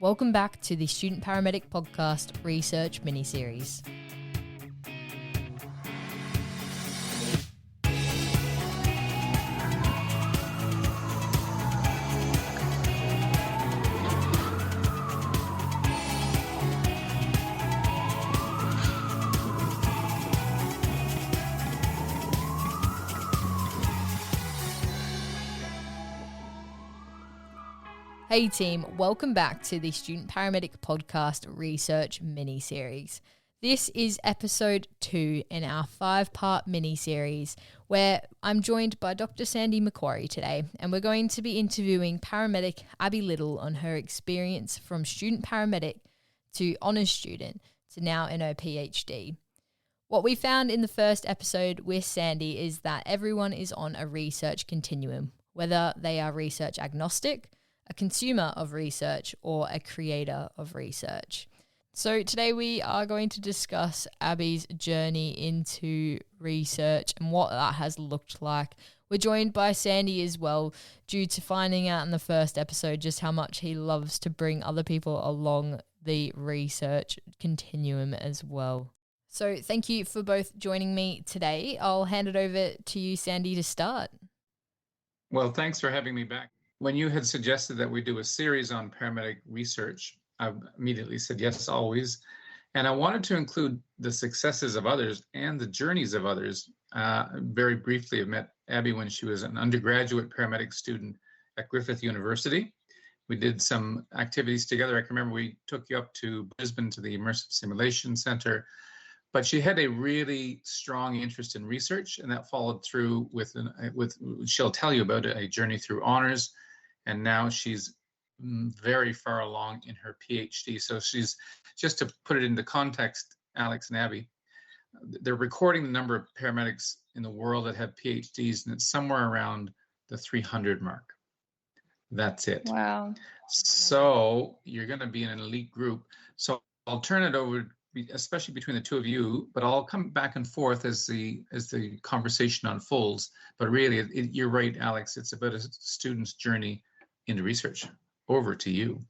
Welcome back to the Student Paramedic Podcast Research Miniseries. Hey team, welcome back to the Student Paramedic Podcast Research Mini-Series. This is episode 2 in our 5-part mini-series where I'm joined by Dr. Sandy Macquarie today, and we're going to be interviewing paramedic Abbie Little on her experience from student paramedic to honours student to now in her PhD. What we found in the first episode with Sandy is that everyone is on a research continuum, whether they are research agnostic, a consumer of research, or a creator of research. So today we are going to discuss Abbie's journey into research and what that has looked like. We're joined by Sandy as well, due to finding out in the first episode just how much he loves to bring other people along the research continuum as well. So thank you for both joining me today. I'll hand it over to you, Sandy, to start. Well, thanks for having me back. When you had suggested that we do a series on paramedic research, I immediately said yes, always. And I wanted to include the successes of others and the journeys of others. Very briefly, I met Abbie when she was an undergraduate paramedic student at Griffith University. We did some activities together. I can remember we took you up to Brisbane to the Immersive Simulation Center. But she had a really strong interest in research, and that followed through with she'll tell you about a journey through honors. And now she's very far along in her PhD. So she's, just to put it into context, Alex and Abbie, they're recording the number of paramedics in the world that have PhDs, and it's somewhere around the 300 mark. That's it. Wow. So you're going to be in an elite group. So I'll turn it over, especially between the two of you, but I'll come back and forth as the conversation unfolds. But really, you're right, Alex, it's about a student's journey into research. Over to you.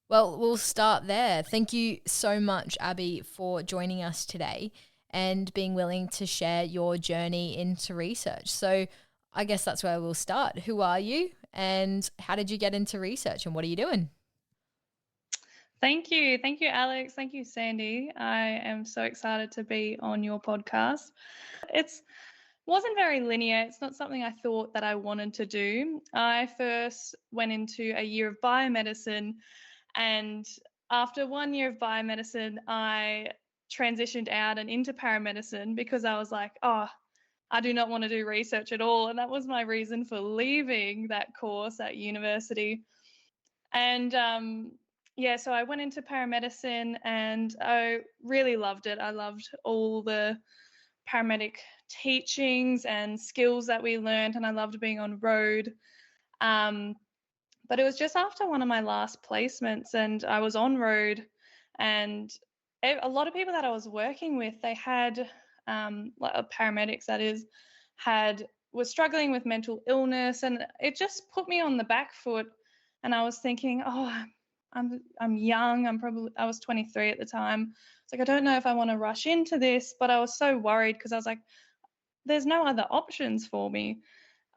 Well, we'll start there. Thank you so much, Abbie, for joining us today and being willing to share your journey into research. So I guess that's where we'll start. Who are you and how did you get into research and what are you doing? Thank you. Thank you, Alex. Thank you, Sandy. I am so excited to be on your podcast. It wasn't very linear. It's not something I thought that I wanted to do. I first went into a year of biomedicine, and after 1 year of biomedicine, I transitioned out and into paramedicine because I was like, I do not want to do research at all. And that was my reason for leaving that course at university. And so I went into paramedicine and I really loved it. I loved all the paramedic teachings and skills that we learned, and I loved being on road. But it was just after one of my last placements and I was on road, and a lot of people that I was working with, they had paramedics, that is, were struggling with mental illness, and it just put me on the back foot. And I was thinking, I'm young. I was 23 at the time. It's like, I don't know if I want to rush into this, but I was so worried because I was like, there's no other options for me.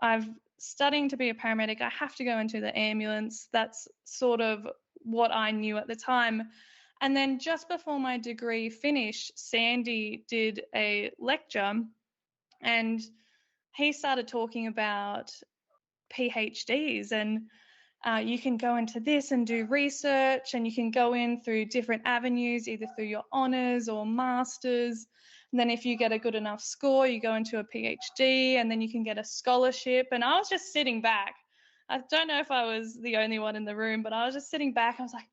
I'm studying to be a paramedic. I have to go into the ambulance. That's sort of what I knew at the time. And then just before my degree finished, Sandy did a lecture and he started talking about PhDs and you can go into this and do research, and you can go in through different avenues, either through your honours or masters. And then if you get a good enough score, you go into a PhD, and then you can get a scholarship. And I was just sitting back. I don't know if I was the only one in the room, but I was just sitting back. I was like,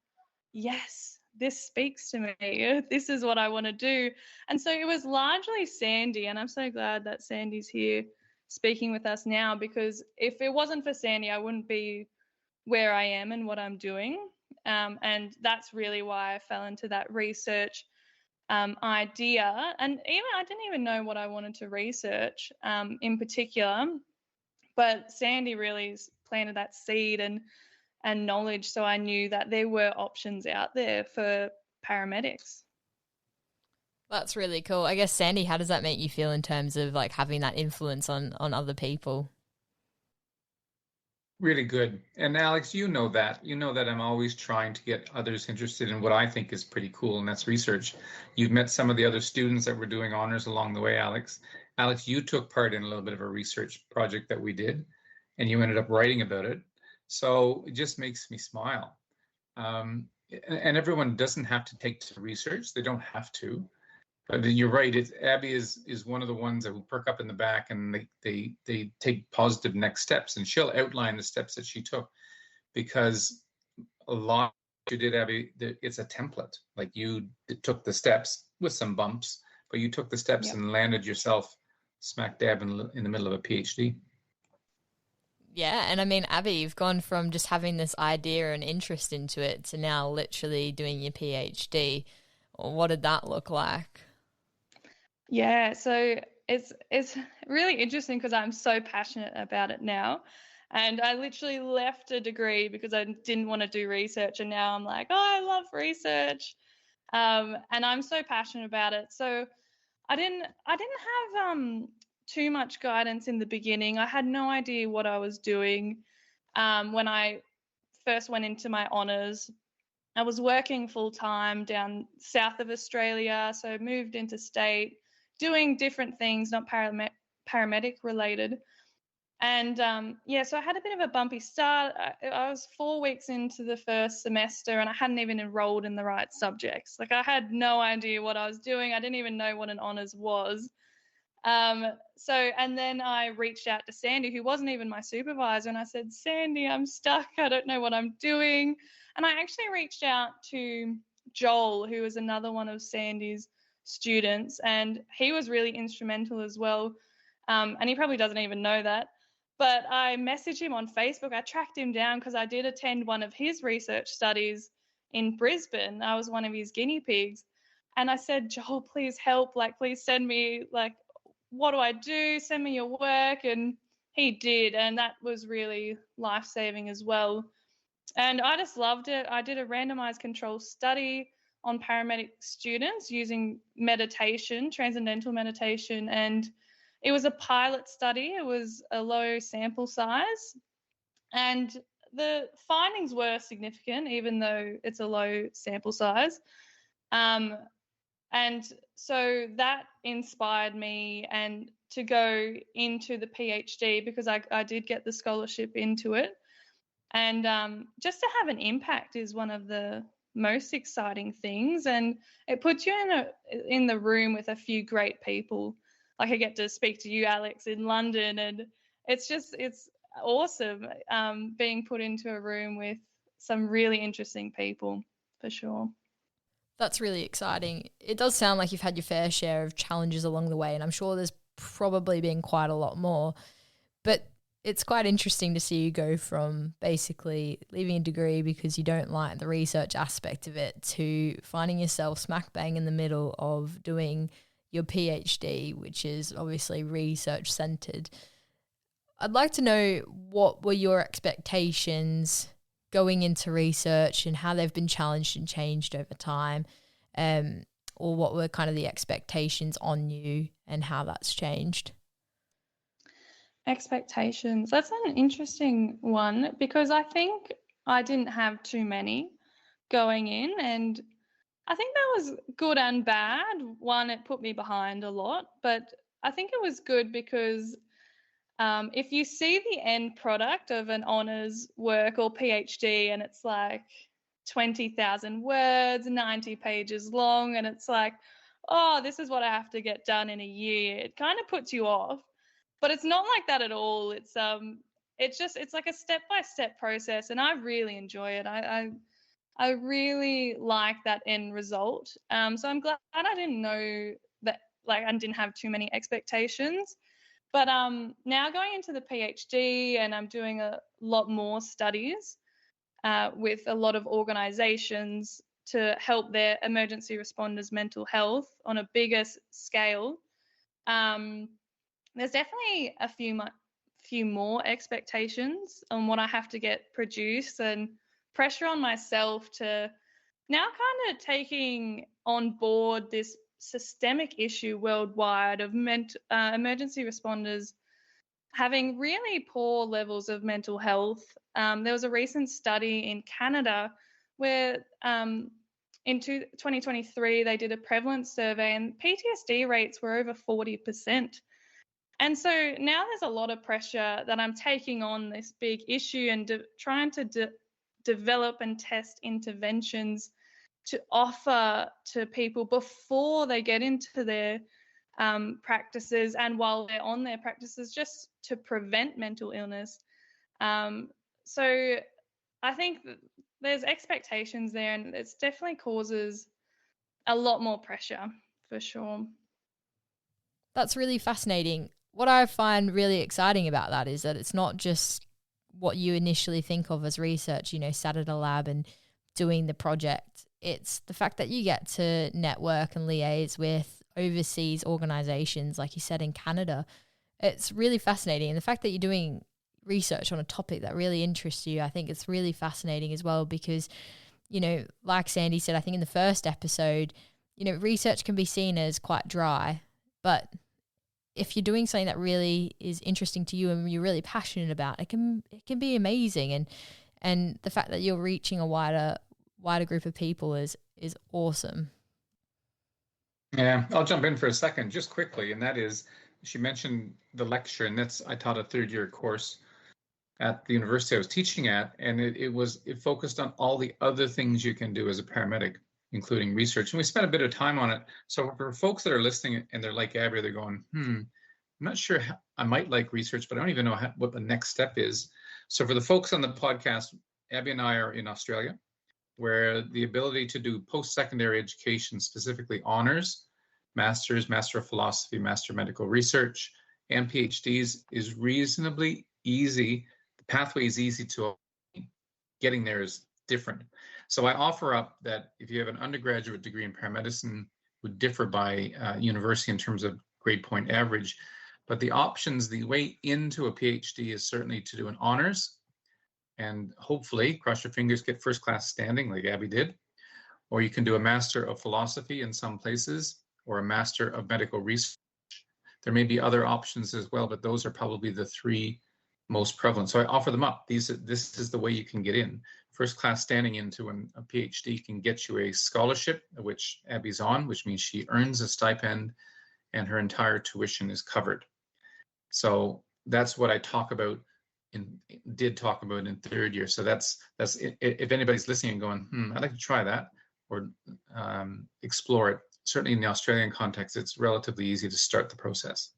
yes, this speaks to me. This is what I want to do. And so it was largely Sandy, and I'm so glad that Sandy's here speaking with us now, because if it wasn't for Sandy, I wouldn't be where I am and what I'm doing. And that's really why I fell into that research idea. And I didn't even know what I wanted to research in particular, but Sandy really planted that seed. And and knowledge, so I knew that there were options out there for paramedics. That's really cool. I guess, Sandy, how does that make you feel in terms of like having that influence on other people? Really good. And Alex, you know that. You know that I'm always trying to get others interested in what I think is pretty cool, and that's research. You've met some of the other students that were doing honors along the way, Alex. Alex, you took part in a little bit of a research project that we did, and you ended up writing about it. So it just makes me smile. And everyone doesn't have to take to research. They don't have to. But you're right. Abbie is one of the ones that will perk up in the back, and they take positive next steps, and she'll outline the steps that she took, because a lot you did, Abbie, it's a template. Like you took the steps with some bumps, but you took the steps and landed yourself smack dab in the middle of a PhD. Yeah, and I mean, Abbie, you've gone from just having this idea and interest into it to now literally doing your PhD. What did that look like? Yeah, so it's really interesting because I'm so passionate about it now. And I literally left a degree because I didn't want to do research, and now I'm like, oh, I love research. And I'm so passionate about it. So I didn't have too much guidance in the beginning. I had no idea what I was doing when I first went into my honours. I was working full time down south of Australia, so moved interstate, doing different things, not paramedic related. And so I had a bit of a bumpy start. I was 4 weeks into the first semester, and I hadn't even enrolled in the right subjects. Like, I had no idea what I was doing. I didn't even know what an honours was. And then I reached out to Sandy, who wasn't even my supervisor, and I said, Sandy, I'm stuck. I don't know what I'm doing. And I actually reached out to Joel, who was another one of Sandy's students, and he was really instrumental as well. And he probably doesn't even know that. But I messaged him on Facebook. I tracked him down because I did attend one of his research studies in Brisbane. I was one of his guinea pigs. And I said, Joel, please help. Like, please send me, like, what do I do? Send me your work. And he did. And that was really life-saving as well. And I just loved it. I did a randomized control study on paramedic students using meditation, transcendental meditation, and it was a pilot study. It was a low sample size, and the findings were significant, even though it's a low sample size. And so that inspired me and to go into the PhD, because I did get the scholarship into it. And just to have an impact is one of the most exciting things, and it puts you in the room with a few great people. Like, I get to speak to you, Alex, in London, and it's awesome being put into a room with some really interesting people, for sure. That's really exciting. It does sound like you've had your fair share of challenges along the way, and I'm sure there's probably been quite a lot more. But it's quite interesting to see you go from basically leaving a degree because you don't like the research aspect of it to finding yourself smack bang in the middle of doing your PhD, which is obviously research centered. I'd like to know, what were your expectations going into research and how they've been challenged and changed over time, or what were kind of the expectations on you and how that's changed? Expectations. That's an interesting one, because I think I didn't have too many going in, and I think that was good and bad. One, it put me behind a lot, but I think it was good because if you see the end product of an honours work or PhD and it's like 20,000 words, 90 pages long, and it's like, oh, this is what I have to get done in a year, it kind of puts you off. But it's not like that at all. It's like a step-by-step process, and I really enjoy it. I really like that end result. So I'm glad I didn't know that, like, I didn't have too many expectations. But now going into the PhD, and I'm doing a lot more studies with a lot of organisations to help their emergency responders' mental health on a bigger scale. There's definitely a few more expectations on what I have to get produced, and pressure on myself to now kind of taking on board this systemic issue worldwide of emergency responders having really poor levels of mental health. There was a recent study in Canada where in 2023 they did a prevalence survey, and PTSD rates were over 40%. And so now there's a lot of pressure that I'm taking on this big issue and trying to develop and test interventions to offer to people before they get into their practices and while they're on their practices, just to prevent mental illness. So I think there's expectations there, and it definitely causes a lot more pressure for sure. That's really fascinating. What I find really exciting about that is that it's not just what you initially think of as research, sat at a lab and doing the project. It's the fact that you get to network and liaise with overseas organizations, like you said, in Canada. It's really fascinating. And the fact that you're doing research on a topic that really interests you, I think it's really fascinating as well because, like Sandy said, I think in the first episode, research can be seen as quite dry, but if you're doing something that really is interesting to you and you're really passionate about, it can be amazing. And the fact that you're reaching a wider group of people is awesome. Yeah, I'll jump in for a second, just quickly, and that is, she mentioned the lecture, and I taught a third-year course at the university I was teaching at, and it focused on all the other things you can do as a paramedic, including research, and we spent a bit of time on it. So for folks that are listening and they're like Abbie, they're going, I'm not sure I might like research, but I don't even know what the next step is. So for the folks on the podcast, Abbie and I are in Australia, where the ability to do post-secondary education, specifically honors, master's, master of philosophy, master of medical research, and PhDs is reasonably easy. The pathway is easy to getting there is different. So I offer up that if you have an undergraduate degree in paramedicine, would differ by university in terms of grade point average, but the options, the way into a PhD is certainly to do an honors, and hopefully, cross your fingers, get first class standing like Abbie did, or you can do a master of philosophy in some places, or a master of medical research. There may be other options as well, but those are probably the three most prevalent. So I offer them up. This is the way you can get in. First class standing into a PhD can get you a scholarship, which Abbie's on, which means she earns a stipend and her entire tuition is covered. So that's what I did talk about in third year. So that's it. If anybody's listening and going, I'd like to try that or explore it, certainly in the Australian context, it's relatively easy to start the process.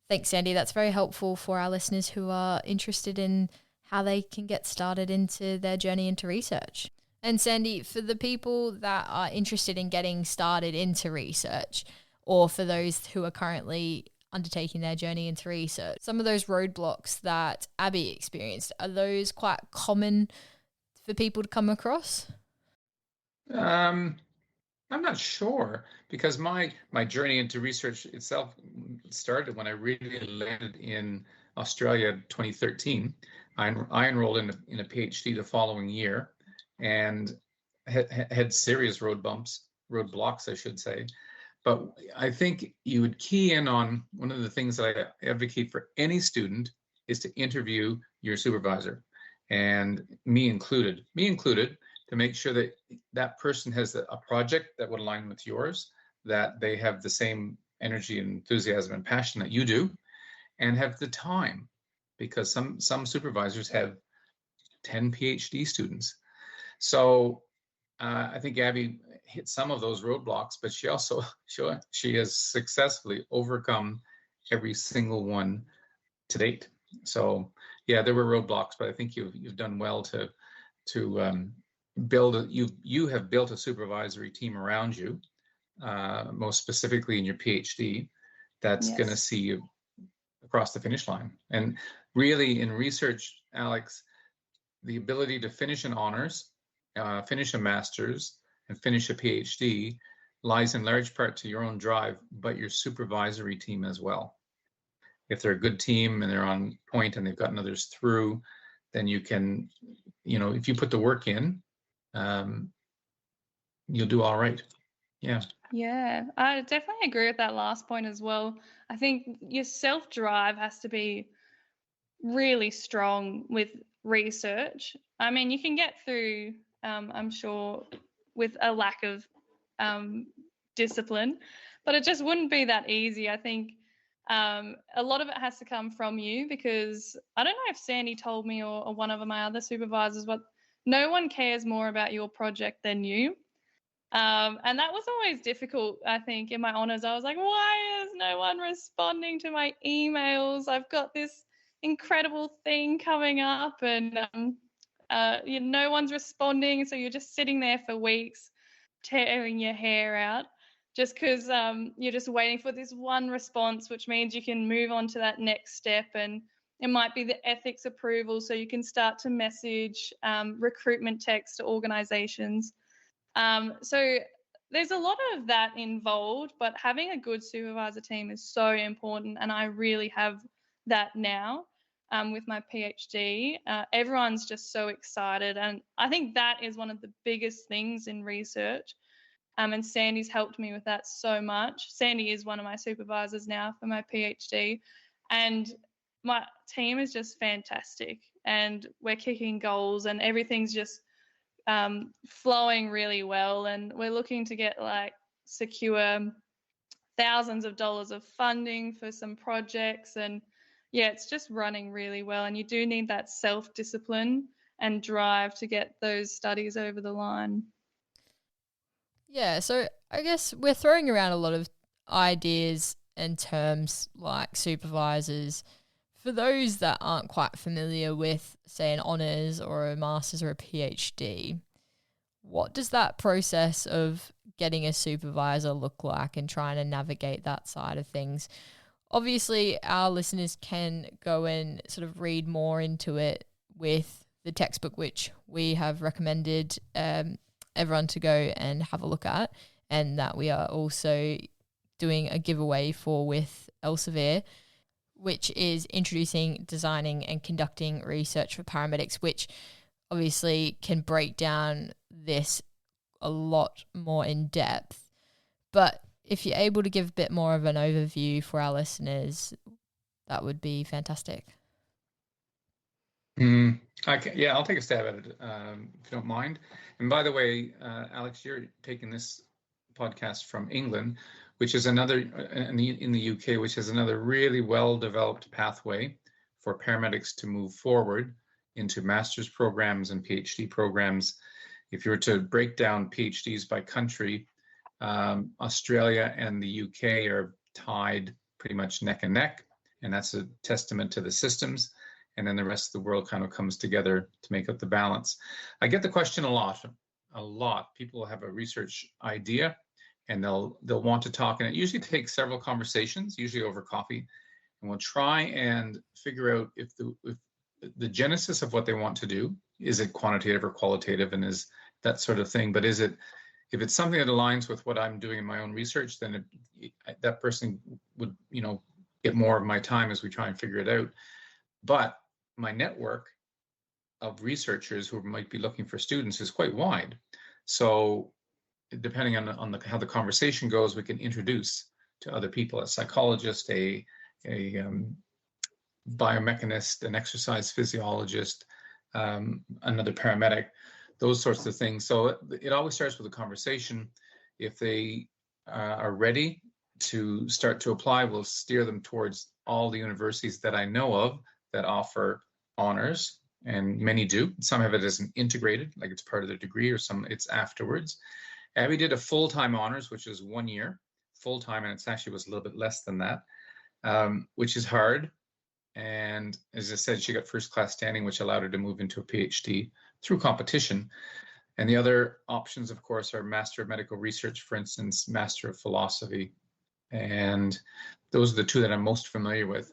Thanks, Sandy. That's very helpful for our listeners who are interested in how they can get started into their journey into research. And Sandy, for the people that are interested in getting started into research, or for those who are currently undertaking their journey into research, some of those roadblocks that Abbie experienced, are those quite common for people to come across? I'm not sure, because my journey into research itself started when I really landed in Australia in 2013. I enrolled in a PhD the following year and had serious roadblocks, I should say. But I think you would key in on one of the things that I advocate for any student is to interview your supervisor, and me included, to make sure that that person has a project that would align with yours, that they have the same energy and enthusiasm and passion that you do, and have the time, because some supervisors have 10 PhD students. So I think Abbie hit some of those roadblocks, but she has successfully overcome every single one to date. So yeah, there were roadblocks, but I think you've done well to you have built a supervisory team around you, most specifically in your PhD, that's going to see you across the finish line. And really, in research, Alex, the ability to finish an honors, finish a master's, and finish a PhD lies in large part to your own drive, but your supervisory team as well. if they're a good team and they're on point and they've gotten others through, then you can, if you put the work in, you'll do all right. Yeah. Yeah, I definitely agree with that last point as well. I think your self-drive has to be really strong with research. I mean, you can get through, I'm sure, with a lack of discipline, but it just wouldn't be that easy. I think a lot of it has to come from you, because I don't know if Sandy told me, or one of my other supervisors, but no one cares more about your project than you. And that was always difficult, I think, in my honors. I was like, why is no one responding to my emails? I've got this incredible thing coming up, and no one's responding. So you're just sitting there for weeks, tearing your hair out, just because you're just waiting for this one response, which means you can move on to that next step. And it might be the ethics approval, so you can start to message recruitment text to organizations. So there's a lot of that involved, but having a good supervisor team is so important, and I really have that now with my PhD. Everyone's just so excited, and I think that is one of the biggest things in research. And Sandy's helped me with that so much. Sandy is one of my supervisors now for my PhD, and my team is just fantastic, and we're kicking goals, and everything's just flowing really well, and we're looking to get secure thousands of dollars of funding for some projects. And yeah, it's just running really well, and you do need that self-discipline and drive to get those studies over the line. Yeah, so I guess we're throwing around a lot of ideas and terms like supervisors. For those that aren't quite familiar with, say, an honours or a master's or a PhD, what does that process of getting a supervisor look like and trying to navigate that side of things? Obviously, our listeners can go and sort of read more into it with the textbook, which we have recommended everyone to go and have a look at, and that we are also doing a giveaway for with Elsevier, which is introducing, designing and conducting research for paramedics, which obviously can break down this a lot more in depth. But if you're able to give a bit more of an overview for our listeners, that would be fantastic. I'll take a stab at it if you don't mind. And by the way, Alex, you're taking this podcast from England, which is another in the UK, which is another really well-developed pathway for paramedics to move forward into master's programs and PhD programs. If you were to break down PhDs by country, Australia and the UK are tied pretty much neck and neck, and that's a testament to the systems. And then the rest of the world kind of comes together to make up the balance. I get the question a lot. People have a research idea, and they'll want to talk, and it usually takes several conversations, usually over coffee, and we'll try and figure out if the genesis of what they want to do, is it quantitative or qualitative, and is that sort of thing. But if it's something that aligns with what I'm doing in my own research, then that person would get more of my time as we try and figure it out. But my network of researchers who might be looking for students is quite wide. So depending on how the conversation goes, we can introduce to other people, a psychologist, a biomechanist, an exercise physiologist, another paramedic, those sorts of things. So it always starts with a conversation. If they are ready to start to apply, we'll steer them towards all the universities that I know of that offer honors, and many do. Some have it as an integrated, like it's part of their degree, or some it's afterwards. Abbie did a full-time honors, which is 1 year full-time, and it actually was a little bit less than that, which is hard. And as I said, she got first-class standing, which allowed her to move into a PhD through competition. And the other options, of course, are Master of Medical Research, for instance, Master of Philosophy. And those are the two that I'm most familiar with.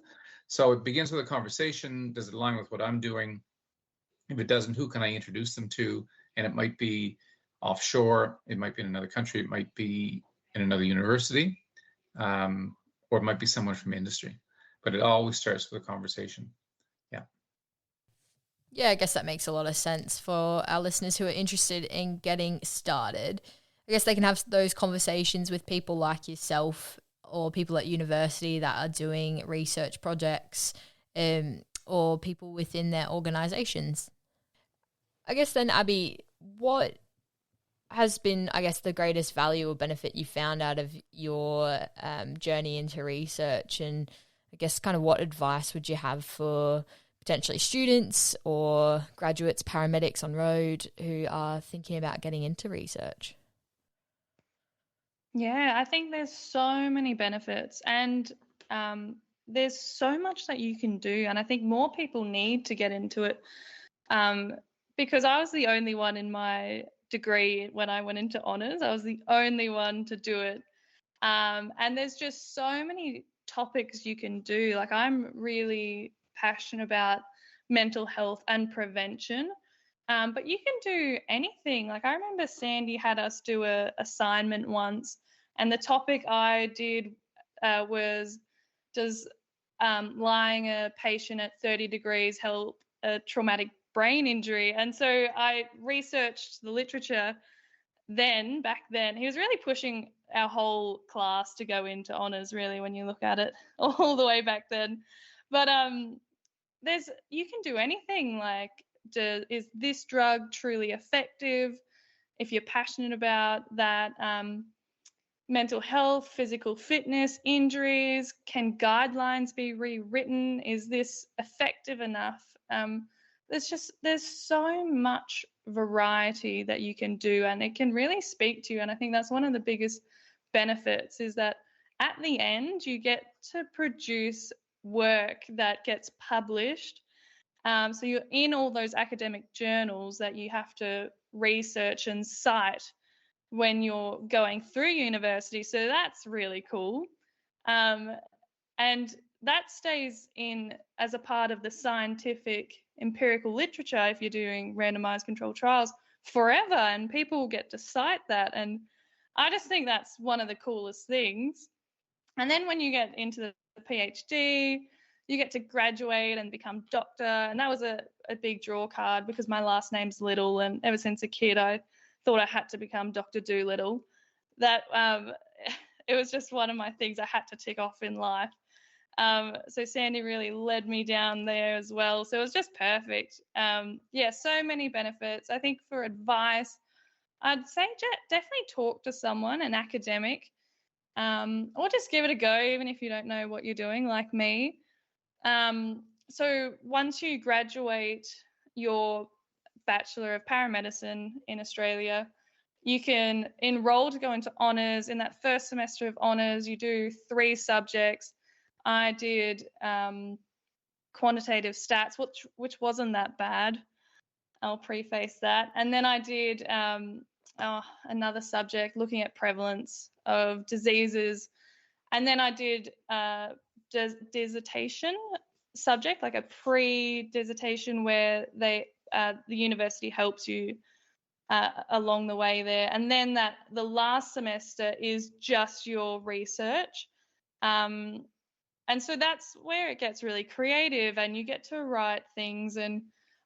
So it begins with a conversation. Does it align with what I'm doing? If it doesn't, who can I introduce them to? And it might be offshore, it might be in another country, it might be in another university, or it might be someone from industry. but it always starts with a conversation. Yeah, I guess that makes a lot of sense for our listeners who are interested in getting started. I guess they can have those conversations with people like yourself or people at university that are doing research projects, or people within their organizations. I guess then, Abbie, what has been, I guess, the greatest value or benefit you found out of your journey into research? And I guess kind of what advice would you have for potentially students or graduates, paramedics on road who are thinking about getting into research? Yeah, I think there's so many benefits, and there's so much that you can do. And I think more people need to get into it, because I was the only one in my degree when I went into honours. I was the only one to do it. And there's just so many topics you can do. Like, I'm really passionate about mental health and prevention. But you can do anything. Like, I remember Sandy had us do a assignment once, and the topic I did was, does lying a patient at 30 degrees help a traumatic brain injury? And so I researched the literature back then. He was really pushing our whole class to go into honours, really, when you look at it all the way back then. But you can do anything. Like, is this drug truly effective? If you're passionate about that, mental health, physical fitness, injuries, can guidelines be rewritten? Is this effective enough? There's so much variety that you can do, and it can really speak to you. And I think that's one of the biggest benefits, is that at the end you get to produce work that gets published. So you're in all those academic journals that you have to research and cite when you're going through university. So that's really cool. And that stays in as a part of the scientific empirical literature if you're doing randomized controlled trials forever, and people get to cite that. And I just think that's one of the coolest things. And then when you get into the PhD, you get to graduate and become doctor. And that was a big draw card, because my last name's Little, and ever since a kid I thought I had to become Dr. Doolittle. That it was just one of my things I had to tick off in life. So Sandy really led me down there as well. So it was just perfect. Yeah, so many benefits. I think for advice, I'd say definitely talk to someone, an academic, or just give it a go, even if you don't know what you're doing, like me. So once you graduate your Bachelor of Paramedicine in Australia, you can enroll to go into honours. In that first semester of honours, you do 3 subjects. I did quantitative stats, which wasn't that bad. I'll preface that. And then I did another subject looking at prevalence of diseases. And then I did dissertation subject, like a pre-dissertation, where the university helps you along the way there. And then the last semester is just your research. And so that's where it gets really creative, and you get to write things. And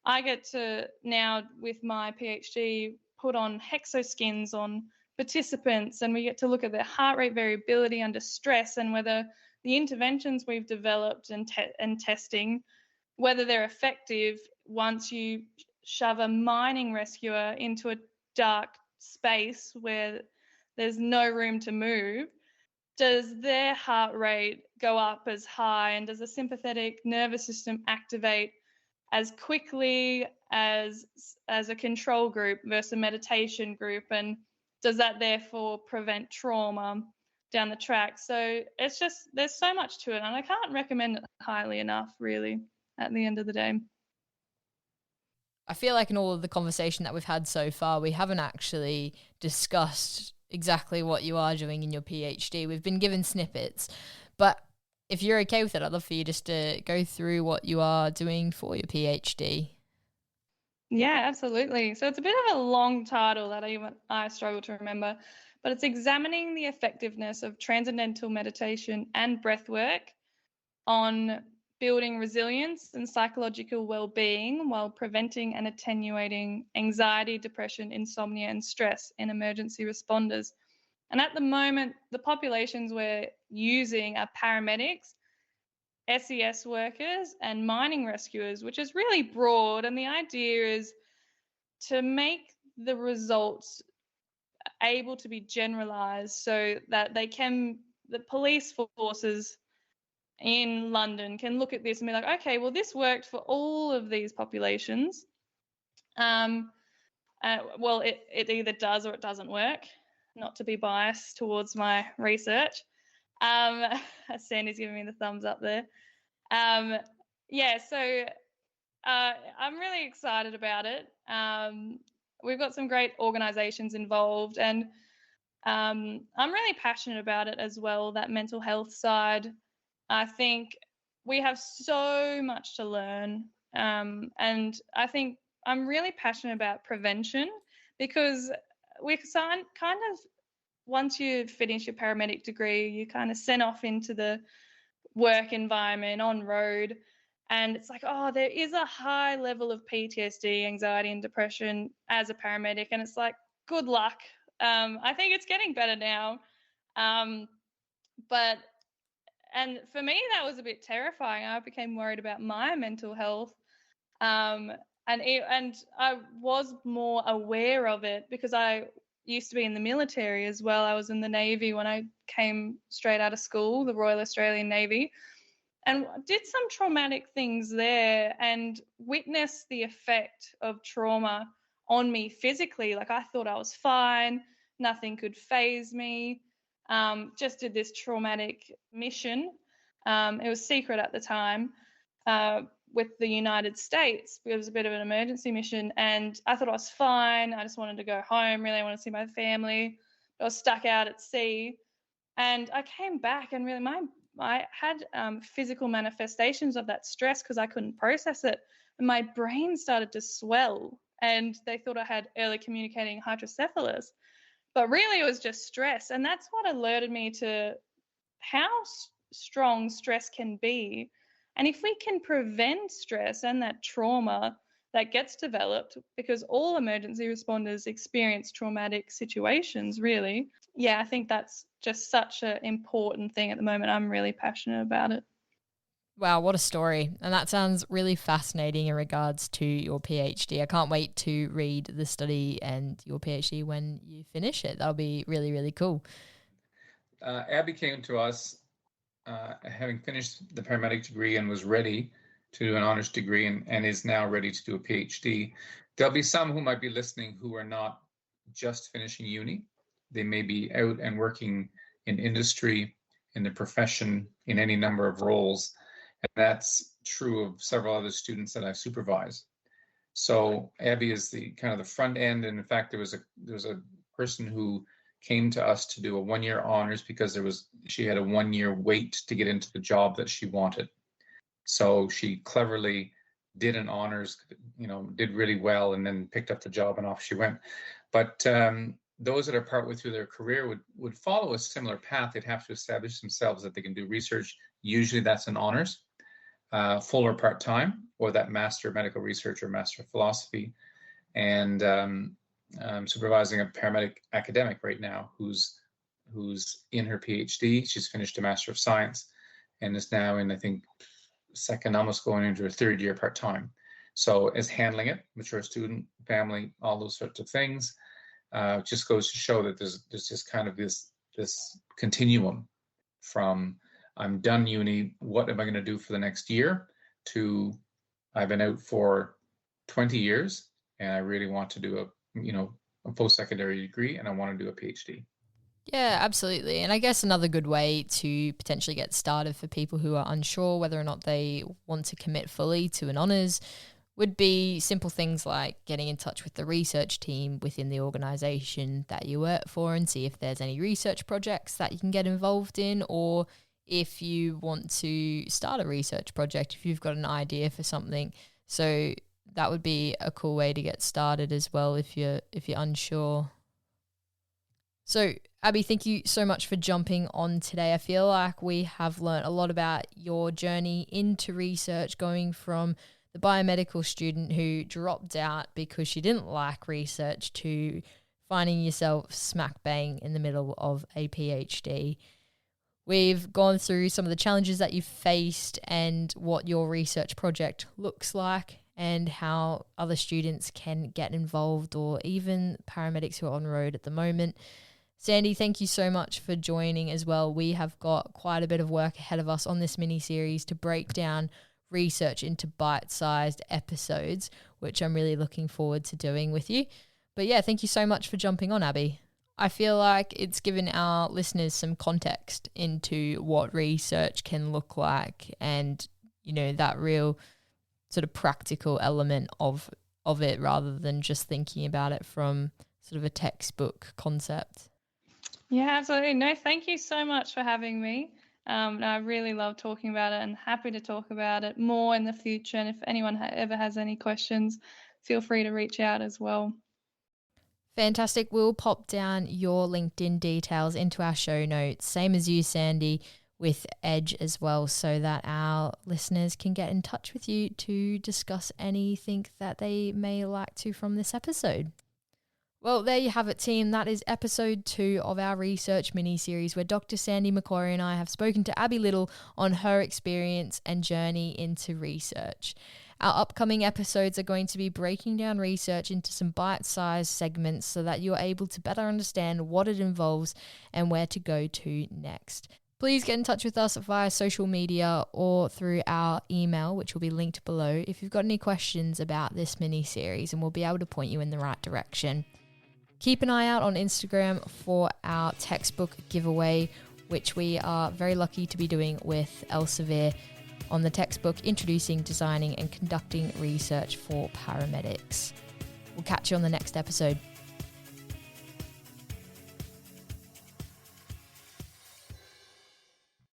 I get to now, with my PhD, put on hexoskins on participants, and we get to look at their heart rate variability under stress, and whether the interventions we've developed and testing, whether they're effective once you shove a mining rescuer into a dark space where there's no room to move. Does their heart rate go up as high, and does the sympathetic nervous system activate as quickly as a control group versus a meditation group? And does that therefore prevent trauma down the track? So it's just, there's so much to it, and I can't recommend it highly enough, really, at the end of the day. I feel like in all of the conversation that we've had so far, we haven't actually discussed exactly what you are doing in your PhD. We've been given snippets, but if you're okay with it, I'd love for you just to go through what you are doing for your PhD. Yeah, absolutely. So it's a bit of a long title that I struggle to remember, but it's examining the effectiveness of transcendental meditation and breathwork on building resilience and psychological well-being while preventing and attenuating anxiety, depression, insomnia, and stress in emergency responders. And at the moment, the populations we're using are paramedics, SES workers, and mining rescuers, which is really broad. And the idea is to make the results able to be generalized so that the police forces in London can look at this and be like, okay, well, this worked for all of these populations. Well, it either does or it doesn't work, not to be biased towards my research. Sandy's giving me the thumbs up there. So I'm really excited about it. We've got some great organizations involved, and I'm really passionate about it as well, that mental health side. I think we have so much to learn, and I think I'm really passionate about prevention, because we kind of, once you finish your paramedic degree, you kind of sent off into the work environment on road, and it's like, oh, there is a high level of PTSD, anxiety, and depression as a paramedic, and it's like, good luck. I think it's getting better now, and for me, that was a bit terrifying. I became worried about my mental health, and I was more aware of it because I used to be in the military as well. I was in the Navy when I came straight out of school, the Royal Australian Navy, and did some traumatic things there and witnessed the effect of trauma on me physically. Like, I thought I was fine, nothing could faze me. Just did this traumatic mission. It was secret at the time, with the United States. It was a bit of an emergency mission, and I thought I was fine. I just wanted to go home, really. I wanted to see my family. I was stuck out at sea, and I came back, and really I had physical manifestations of that stress because I couldn't process it, and my brain started to swell, and they thought I had early communicating hydrocephalus. But really, it was just stress. And that's what alerted me to how strong stress can be. And if we can prevent stress and that trauma that gets developed, because all emergency responders experience traumatic situations, really. Yeah, I think that's just such an important thing at the moment. I'm really passionate about it. Wow, what a story. And that sounds really fascinating in regards to your PhD. I can't wait to read the study and your PhD when you finish it. That'll be really, really cool. Abbie came to us having finished the paramedic degree and was ready to do an honors degree and is now ready to do a PhD. There'll be some who might be listening who are not just finishing uni. They may be out and working in industry, in the profession, in any number of roles. And that's true of several other students that I supervise. So Abbie is the kind of the front end. And in fact, there was a person who came to us to do a 1-year honors because she had a 1-year wait to get into the job that she wanted. So she cleverly did an honors, did really well, and then picked up the job and off she went. But those that are partway through their career would follow a similar path. They'd have to establish themselves that they can do research. Usually that's an honors, full or part-time, or that master of medical research or master of philosophy. And I'm supervising a paramedic academic right now who's in her PhD. She's finished a Master of Science and is now in, I think, second, almost going into her third year part-time. So is handling it, mature student, family, all those sorts of things. Just goes to show that there's just kind of this continuum from I'm done uni, what am I going to do for the next year, to I've been out for 20 years and I really want to do a post-secondary degree and I want to do a PhD. Yeah, absolutely. And I guess another good way to potentially get started for people who are unsure whether or not they want to commit fully to an honours would be simple things like getting in touch with the research team within the organisation that you work for and see if there's any research projects that you can get involved in, or if you want to start a research project, if you've got an idea for something. So that would be a cool way to get started as well if you're unsure. So, Abbie, thank you so much for jumping on today. I feel like we have learned a lot about your journey into research, going from the biomedical student who dropped out because she didn't like research to finding yourself smack bang in the middle of a PhD. We've gone through some of the challenges that you've faced and what your research project looks like and how other students can get involved, or even paramedics who are on road at the moment. Sandy, thank you so much for joining as well. We have got quite a bit of work ahead of us on this mini-series to break down research into bite-sized episodes, which I'm really looking forward to doing with you. But yeah, thank you so much for jumping on, Abbie. I feel like it's given our listeners some context into what research can look like and, you know, that real sort of practical element of it, rather than just thinking about it from sort of a textbook concept. Yeah, absolutely. No, thank you so much for having me. I really love talking about it and happy to talk about it more in the future. And if anyone ever has any questions, feel free to reach out as well. Fantastic. We'll pop down your LinkedIn details into our show notes, same as you, Sandy, with Edge as well, so that our listeners can get in touch with you to discuss anything that they may like to from this episode. Well, there you have it, team. That is episode 2 of our research mini-series, where Dr. Sandy McQuarrie and I have spoken to Abbie Little on her experience and journey into research. Our upcoming episodes are going to be breaking down research into some bite-sized segments so that you're able to better understand what it involves and where to go to next. Please get in touch with us via social media or through our email, which will be linked below, if you've got any questions about this mini-series, and we'll be able to point you in the right direction. Keep an eye out on Instagram for our textbook giveaway, which we are very lucky to be doing with Elsevier on the textbook Introducing, Designing and Conducting Research for Paramedics. We'll catch you on the next episode.